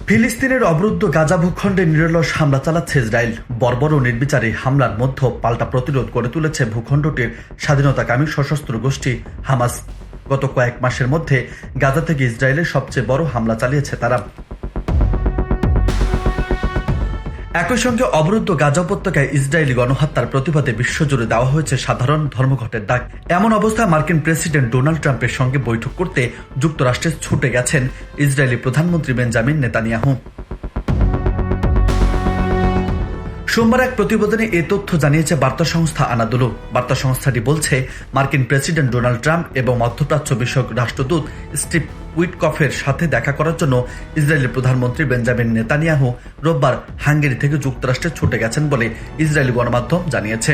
ফিলিস্তিনের অবরুদ্ধ গাজা ভূখণ্ডে নিরলস হামলা চালাচ্ছে ইসরায়েল। বর্বর ও নির্বিচারী হামলার মধ্যে পাল্টা প্রতিরোধ করে তুলেছে ভূখণ্ডটির স্বাধীনতাকামী সশস্ত্র গোষ্ঠী হামাস। গত কয়েক মাসের মধ্যে গাজা থেকে ইসরায়েলের সবচেয়ে বড় হামলা চালিয়েছে তারা। একই সঙ্গে অবরুদ্ধ গাজা উপত্যকায় ইসরায়েলি গণহত্যার প্রতিবাদে বিশ্বজুড়ে দেওয়া হয়েছে সাধারণ ধর্মঘটের ডাক। এমন অবস্থায় মার্কিন প্রেসিডেন্ট ডোনাল্ড ট্রাম্পের সঙ্গে বৈঠক করতে যুক্তরাষ্ট্রে ছুটে গেছেন ইসরায়েলি প্রধানমন্ত্রী বেঞ্জামিন নেতানিয়াহু। সোমবার এক প্রতিবেদনে এ তথ্য জানিয়েছে বার্তা সংস্থা আনাদোলু। বার্তা সংস্থাটি বলছে, মার্কিন প্রেসিডেন্ট ডোনাল্ড ট্রাম্প এবং মধ্যপ্রাচ্য বিষয়ক রাষ্ট্রদূত স্টিভ উইটকফের সাথে দেখা করার জন্য ইসরায়েলি প্রধানমন্ত্রী বেঞ্জামিন নেতানিয়াহু রোববার হাঙ্গেরি থেকে যুক্তরাষ্ট্রে ছুটে গেছেন বলে ইসরায়েলি গণমাধ্যম জানিয়েছে।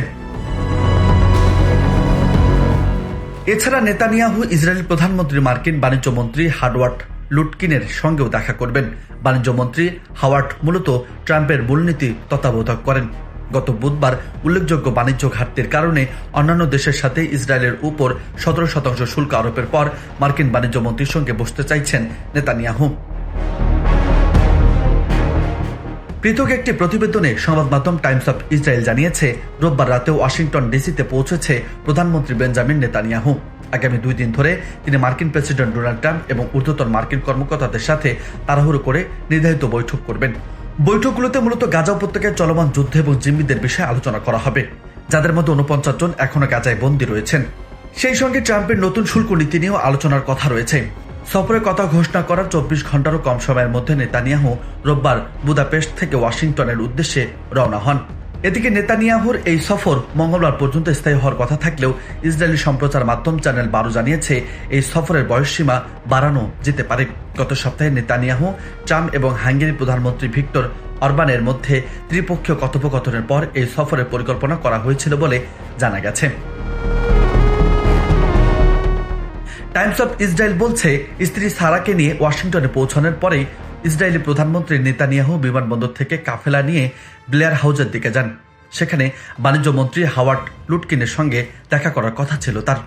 এছাড়া নেতানিয়াহু ইসরায়েলি প্রধানমন্ত্রী মার্কিন বাণিজ্য মন্ত্রী হাওয়ার্ড লুটকিনের সঙ্গেও দেখা করবেন। বাণিজ্য মন্ত্রী হাওয়ার্ড মূলত ট্রাম্পের মূলনীতি তত্ত্বাবধান করেন। গত বুধবার উল্লেখযোগ্য বাণিজ্য ঘাটতির কারণে অন্যান্য দেশের সাথে ইসরায়েলের উপর 17% শুল্ক আরোপের পর মার্কিন বাণিজ্য মন্ত্রীর সঙ্গে বসতে চাইছেন নেতানিয়াহু। পৃথক একটি প্রতিবেদনে সংবাদ মাধ্যম টাইমস অফ ইসরায়েল জানিয়েছে, রোববার রাতে ওয়াশিংটন ডিসিতে পৌঁছেছে প্রধানমন্ত্রী বেঞ্জামিন নেতানিয়াহু। আগামী 2 দিন ধরে তিনি মার্কিন প্রেসিডেন্ট ডোনাল্ড ট্রাম্প এবং ঊর্ধ্বতন মার্কিন কর্মকর্তাদের সাথে তাড়াহুড়ো করে নির্ধারিত বৈঠক করবেন। বৈঠকগুলোতে মূলত গাজা উপত্যকায় চলমান যুদ্ধ এবং জিম্মিদের বিষয়ে আলোচনা করা হবে, যাদের মধ্যে 49 জন এখনো গাজায় বন্দী রয়েছেন। সেই সঙ্গে ট্রাম্পের নতুন শুল্ক নীতি নিয়েও আলোচনার কথা রয়েছে। সফরের কথা ঘোষণা করার 24 ঘন্টারও কম সময়ের মধ্যে নেতানিয়াহু রোববার বুদাপেস্ট থেকে ওয়াশিংটনের উদ্দেশ্যে রওনা হন। এদিকে নেতানিয়াহুর এই সফর মঙ্গলবার পর্যন্ত স্থায়ী হওয়ার কথা থাকলেও ইসরায়েলি সম্প্রচার মাধ্যম চ্যানেল 12 জানিয়েছে, এই সফরের বয়সসীমা বাড়ানো যেতে পারে। গত সপ্তাহে নেতানিয়াহু, ট্রাম্প এবং হাঙ্গেরি প্রধানমন্ত্রী ভিক্টর অরবানের মধ্যে ত্রিপক্ষীয় কথোপকথনের পর এই সফরের পরিকল্পনা করা হয়েছিল বলে জানা গেছে। টাইমস অফ ইসরায়েল বলছে, স্ত্রী সারাকে নিয়ে ওয়াশিংটনে পৌঁছানোর পরেই ইসরায়েলি প্রধানমন্ত্রী নেতানিয়াহু বিমানবন্দর থেকে কাফেলা নিয়ে ব্লেয়ার হাউজের দিকে যান। সেখানে বাণিজ্য মন্ত্রী হাওয়ার্ড লুটকিনের সঙ্গে দেখা করার কথা ছিল তার।